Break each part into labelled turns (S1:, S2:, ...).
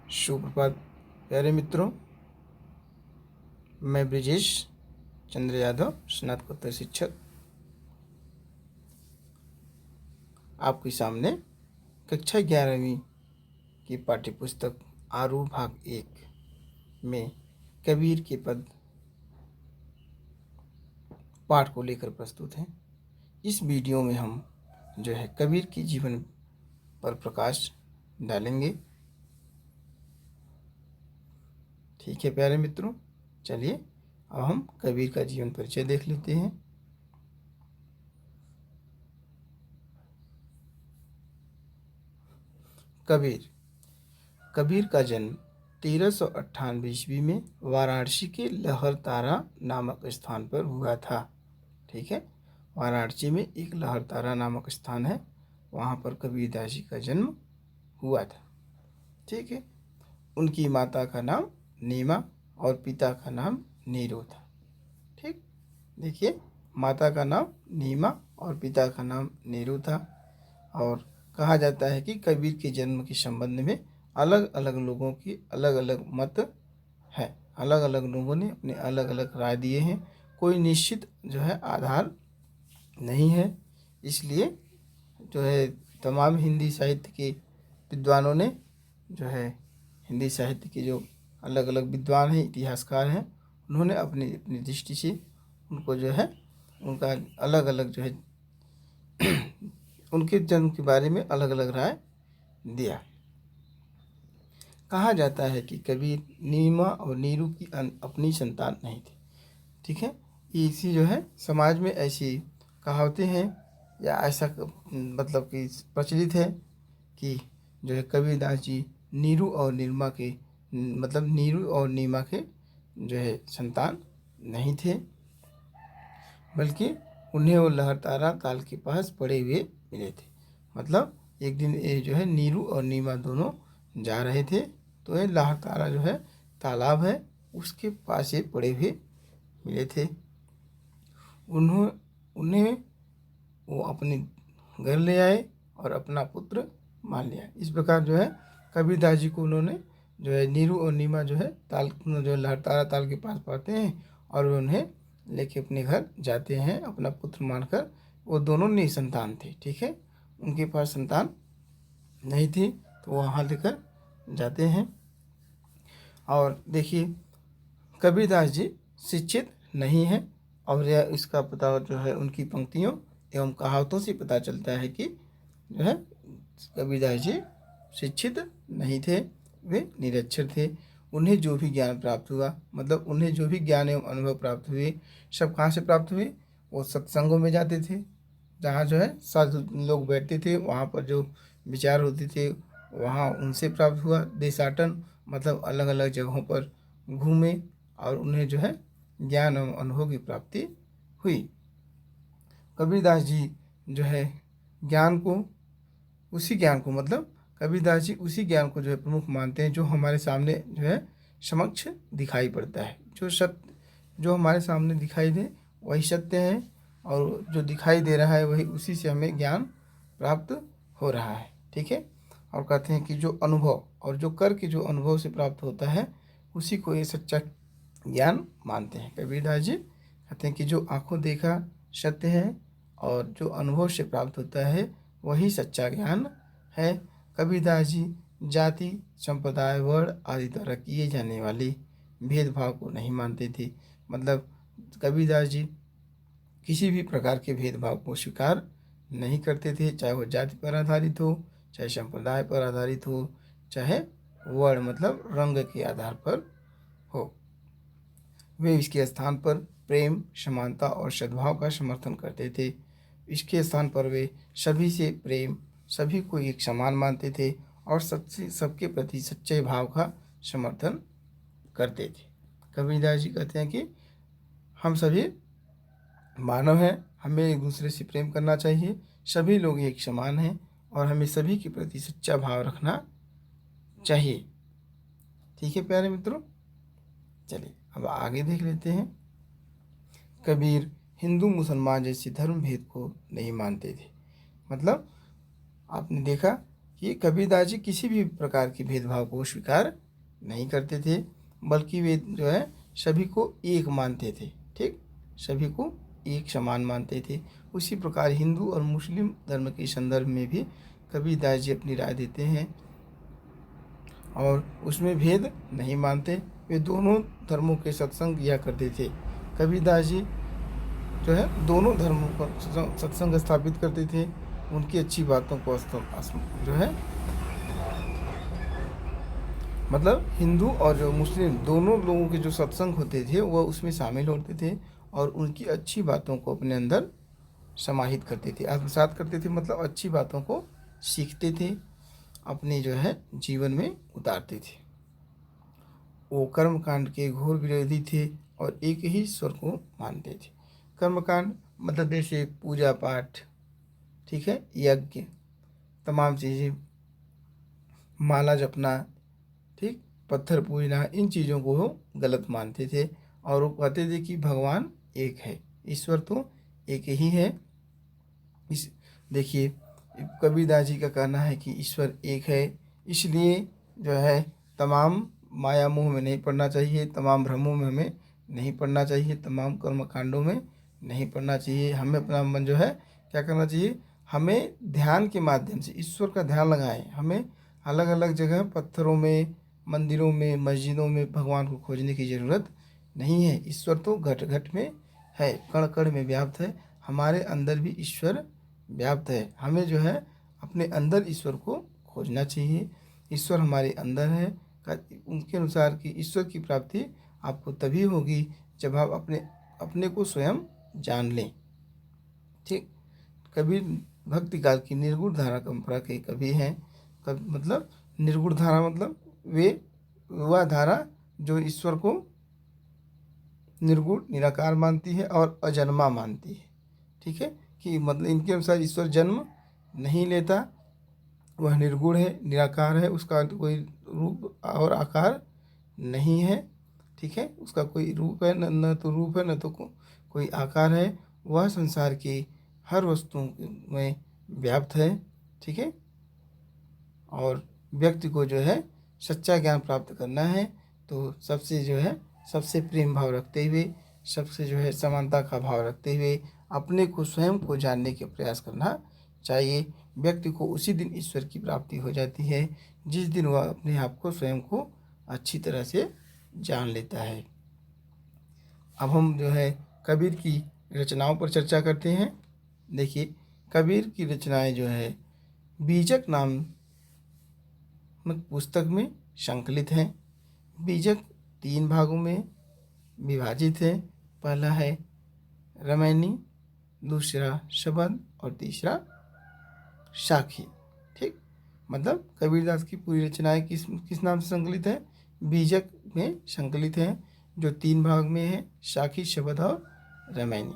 S1: सुप्रभात प्यारे मित्रों, मैं ब्रिजेश चंद्र यादव, स्नातकोत्तर शिक्षक, आपके सामने कक्षा 11वीं की पाठ्यपुस्तक आरूढ़ भाग 1 में कबीर के पद पाठ को लेकर प्रस्तुत हैं। इस वीडियो में हम कबीर के जीवन पर प्रकाश डालेंगे। ठीक है प्यारे मित्रों, चलिए अब हम कबीर का जीवन परिचय देख लेते हैं। कबीर का जन्म 1398 ईस्वी में वाराणसी के लहरतारा नामक स्थान पर हुआ था। ठीक है, वाराणसी में एक लहरतारा नामक स्थान है, वहाँ पर कबीरदास जी का जन्म हुआ था। ठीक है, उनकी माता का नाम नीमा और पिता का नाम नीरू था। ठीक, देखिए, माता का नाम नीमा और पिता का नाम नीरू था। और कहा जाता है कि कबीर के जन्म के संबंध में अलग अलग लोगों की अलग अलग मत है। अलग अलग लोगों ने अपने अलग अलग राय दिए हैं, कोई निश्चित आधार नहीं है। इसलिए तमाम हिंदी साहित्य के विद्वानों ने हिंदी साहित्य के जो अलग अलग विद्वान हैं, इतिहासकार हैं, उन्होंने अपनी अपनी दृष्टि से उनको उनका अलग अलग उनके जन्म के बारे में अलग अलग राय दिया। कहा जाता है कि कबीर नीमा और नीरू की अपनी संतान नहीं थी। ठीक है, इसी समाज में ऐसी कहावतें हैं या ऐसा मतलब कि प्रचलित है कि कबीरदास जी नीरू और नीमा के नीरू और नीमा के संतान नहीं थे, बल्कि उन्हें वो लहरतारा ताल के पास पड़े हुए मिले थे। मतलब एक दिन ये नीरू और नीमा दोनों जा रहे थे, तो ये लहरतारा तालाब है, उसके पास ये पड़े हुए मिले थे। उन्हें वो अपने घर ले आए और अपना पुत्र मान लिया। इस प्रकार कबीरदास जी को उन्होंने नीरू और नीमा ताल लहरतारा ताल के पास पढ़ते हैं और उन्हें लेके अपने घर जाते हैं अपना पुत्र मानकर। वो दोनों निसंतान थे। ठीक है, उनके पास संतान नहीं थी, तो वहाँ लेकर जाते हैं। और देखिए, कबीरदास जी शिक्षित नहीं है, और यह इसका पता उनकी पंक्तियों एवं कहावतों से पता चलता है कि कबीरदास जी शिक्षित नहीं थे, वे निरक्षर थे। उन्हें जो भी ज्ञान प्राप्त हुआ, मतलब उन्हें जो भी ज्ञान एवं अनुभव प्राप्त हुए, सब कहाँ से प्राप्त हुए? वो सत्संगों में जाते थे, जहाँ साधु लोग बैठते थे, वहाँ पर जो विचार होते थे वहाँ उनसे प्राप्त हुआ। देशाटन मतलब अलग अलग जगहों पर घूमे और उन्हें ज्ञान एवं अनुभव की प्राप्ति हुई। कबीरदास जी ज्ञान को मतलब कबीरदास जी उसी ज्ञान को प्रमुख मानते हैं जो हमारे सामने समक्ष दिखाई पड़ता है। जो सत्य जो हमारे सामने दिखाई दे वही सत्य है, और जो दिखाई दे रहा है वही, उसी से हमें ज्ञान प्राप्त हो रहा है। ठीक है, और कहते हैं कि जो अनुभव और जो कर के जो अनुभव से प्राप्त होता है उसी को ये सच्चा ज्ञान मानते हैं। कबीरदास जी कहते हैं कि जो आंखों देखा सत्य है और जो अनुभव से प्राप्त होता है वही सच्चा ज्ञान है। कबीरदास जी जाति, संप्रदाय, वर्ण आदि द्वारा किए जाने वाले भेदभाव को नहीं मानते थे। मतलब कबीरदास जी किसी भी प्रकार के भेदभाव को स्वीकार नहीं करते थे, चाहे वो जाति पर आधारित हो, चाहे संप्रदाय पर आधारित हो, चाहे वर्ण मतलब रंग के आधार पर हो। वे इसके स्थान पर प्रेम, समानता और सद्भाव का समर्थन करते थे। इसके स्थान पर वे सभी से प्रेम, सभी को एक समान मानते थे और सबके प्रति सच्चे भाव का समर्थन करते थे। कबीरदास जी कहते हैं कि हम सभी मानव हैं, हमें एक दूसरे से प्रेम करना चाहिए, सभी लोग एक समान हैं और हमें सभी के प्रति सच्चा भाव रखना चाहिए। ठीक है प्यारे मित्रों, चलिए अब आगे देख लेते हैं। कबीर हिंदू मुसलमान जैसे धर्म भेद को नहीं मानते थे। मतलब आपने देखा कि कबीरदास जी किसी भी प्रकार के भेदभाव को स्वीकार नहीं करते थे, बल्कि वे जो है सभी को एक मानते थे। ठीक, सभी को एक समान मानते थे। उसी प्रकार हिंदू और मुस्लिम धर्म के संदर्भ में भी कबीरदास जी अपनी राय देते हैं और उसमें भेद नहीं मानते। वे दोनों धर्मों के सत्संग किया करते थे। कबीरदास जी जो है दोनों धर्मों पर सत्संग स्थापित करते थे। उनकी अच्छी बातों को जो है मतलब हिंदू और जो मुस्लिम दोनों लोगों के जो सत्संग होते थे वह उसमें शामिल होते थे और उनकी अच्छी बातों को अपने अंदर समाहित करते थे, आत्मसात करते थे। मतलब अच्छी बातों को सीखते थे, अपने जो है जीवन में उतारते थे। वो कर्मकांड के घोर विरोधी थे और एक ही ईश्वर को मानते थे। कर्मकांड मतलब जैसे पूजा पाठ, ठीक है, यज्ञ, तमाम चीज़ें, माला जपना, ठीक, पत्थर पूजना, इन चीज़ों को वो गलत मानते थे और वो कहते थे कि भगवान एक है, ईश्वर तो एक ही है। इस देखिए कबीरदास जी का कहना है कि ईश्वर एक है, इसलिए जो है तमाम माया मोह में नहीं पड़ना चाहिए, तमाम भ्रमों में हमें नहीं पड़ना चाहिए, तमाम कर्म कांडों में नहीं पड़ना चाहिए। हमें अपना मन जो है क्या करना चाहिए, हमें ध्यान के माध्यम से ईश्वर का ध्यान लगाएं। हमें अलग अलग जगह पत्थरों में, मंदिरों में, मस्जिदों में भगवान को खोजने की ज़रूरत नहीं है। ईश्वर तो घट घट में है, कण कण में व्याप्त है। हमारे अंदर भी ईश्वर व्याप्त है। हमें जो है अपने अंदर ईश्वर को खोजना चाहिए। ईश्वर हमारे अंदर है। उनके अनुसार कि ईश्वर की प्राप्ति आपको तभी होगी जब आप अपने अपने को स्वयं जान लें। ठीक, कबीर भक्ति काल की निर्गुण धारा परंपरा के कवि हैं। मतलब निर्गुण धारा मतलब वे वह धारा जो ईश्वर को निर्गुण निराकार मानती है और अजन्मा मानती है। ठीक है, कि मतलब इनके अनुसार ईश्वर जन्म नहीं लेता, वह निर्गुण है, निराकार है, उसका कोई रूप और आकार नहीं है। ठीक है, उसका कोई रूप है न तो रूप है न तो कोई आकार है। वह संसार की हर वस्तुओं में व्याप्त है। ठीक है, और व्यक्ति को जो है सच्चा ज्ञान प्राप्त करना है तो सबसे जो है सबसे प्रेम भाव रखते हुए, सबसे जो है समानता का भाव रखते हुए अपने को स्वयं को जानने के प्रयास करना चाहिए। व्यक्ति को उसी दिन ईश्वर की प्राप्ति हो जाती है जिस दिन वह अपने आप को स्वयं को अच्छी तरह से जान लेता है। अब हम जो है कबीर की रचनाओं पर चर्चा करते हैं। देखिए कबीर की रचनाएं जो है बीजक नाम पुस्तक में संकलित हैं। बीजक 3 भागों में विभाजित है। पहला है रामायणी, दूसरा शबद और तीसरा साखी। ठीक, मतलब कबीरदास की पूरी रचनाएं किस किस नाम से संकलित है, बीजक में संकलित हैं, जो 3 भाग में है, साखी, शबद और रामायणी।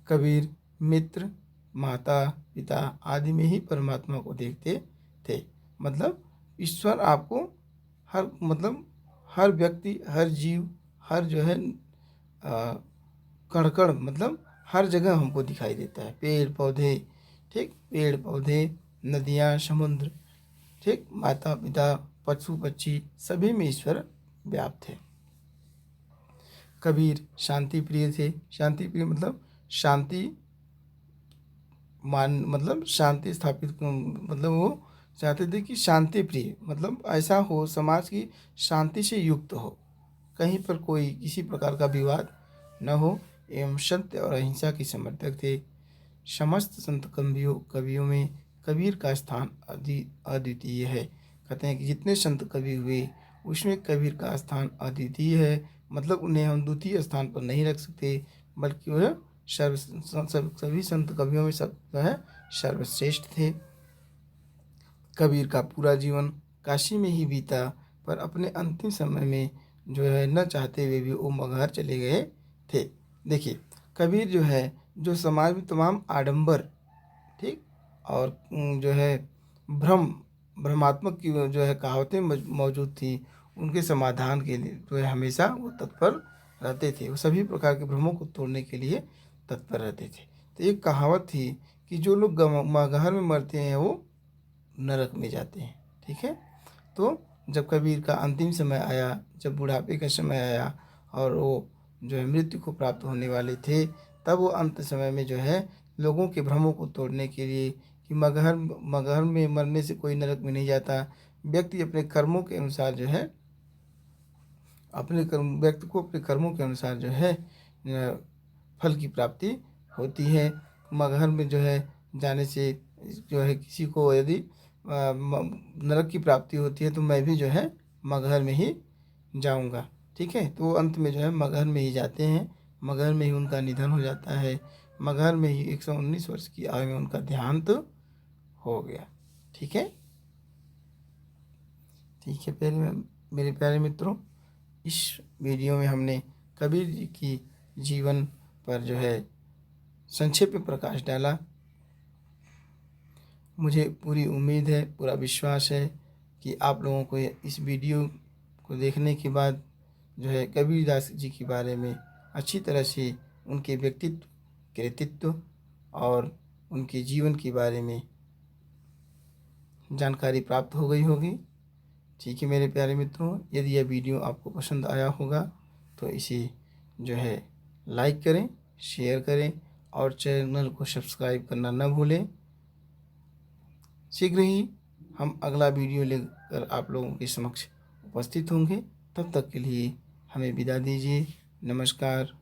S1: कबीर मित्र, माता, पिता आदि में ही परमात्मा को देखते थे। मतलब ईश्वर आपको हर व्यक्ति, हर जीव, हर जो है कण कण मतलब हर जगह हमको दिखाई देता है। पेड़ पौधे, ठीक, पेड़ पौधे, नदियाँ, समुद्र, ठीक, माता पिता, पशु पक्षी, सभी में ईश्वर व्याप्त है। कबीर शांति प्रिय थे। शांति प्रिय मतलब शांति मतलब शांति स्थापित, मतलब वो चाहते थे कि शांति प्रिय मतलब ऐसा हो, समाज की शांति से युक्त हो, कहीं पर कोई किसी प्रकार का विवाद न हो, एवं सत्य और अहिंसा के समर्थक थे। समस्त संत कवियों में कबीर का स्थान अद्वितीय है। कहते हैं कि जितने संत कवि हुए उसमें कबीर का स्थान अद्वितीय है। मतलब उन्हें हम द्वितीय स्थान पर नहीं रख सकते, बल्कि वह सभी संत कवियों में सब जो है सर्वश्रेष्ठ थे। कबीर का पूरा जीवन काशी में ही बीता, पर अपने अंतिम समय में जो है न चाहते हुए भी वो मगहर चले गए थे। देखिए कबीर जो है जो समाज में तमाम आडंबर, ठीक, और जो है भ्रमात्मक की जो है कहावतें मौजूद थी, उनके समाधान के लिए जो है हमेशा वो तत्पर रहते थे। वो सभी प्रकार के भ्रमों को तोड़ने के लिए तत्पर रहते थे। तो एक कहावत थी कि जो लोग मगहर में मरते हैं वो नरक में जाते हैं। ठीक है, तो जब कबीर का अंतिम समय आया, जब बुढ़ापे का समय आया और वो जो है मृत्यु को प्राप्त होने वाले थे, तब वो अंत समय में जो है लोगों के भ्रमों को तोड़ने के लिए कि मगहर मगहर में मरने से कोई नरक में नहीं जाता, व्यक्ति अपने कर्मों के अनुसार जो है अपने कर्म व्यक्ति को अपने कर्मों के अनुसार जो है फल की प्राप्ति होती है। मगहर में जो है जाने से जो है किसी को यदि नरक की प्राप्ति होती है तो मैं भी जो है मगहर में ही जाऊंगा। ठीक है, तो वो अंत में जो है मगहर में ही जाते हैं, मगहर में ही उनका निधन हो जाता है, मगहर में ही 119 वर्ष की आयु में उनका देहांत हो गया। ठीक है, ठीक है मेरे प्यारे मित्रों, इस वीडियो में हमने कबीर जी की जीवन पर जो है संक्षेप में प्रकाश डाला। मुझे पूरी उम्मीद है, पूरा विश्वास है कि आप लोगों को इस वीडियो को देखने के बाद जो है कबीरदास जी के बारे में अच्छी तरह से उनके व्यक्तित्व, कृतित्व और उनके जीवन के बारे में जानकारी प्राप्त हो गई होगी। ठीक है मेरे प्यारे मित्रों, यदि यह वीडियो आपको पसंद आया होगा तो इसे जो है लाइक करें, शेयर करें और चैनल को सब्सक्राइब करना न भूलें। शीघ्र ही हम अगला वीडियो लेकर आप लोगों के समक्ष उपस्थित होंगे। तब तक के लिए हमें विदा दीजिए। नमस्कार।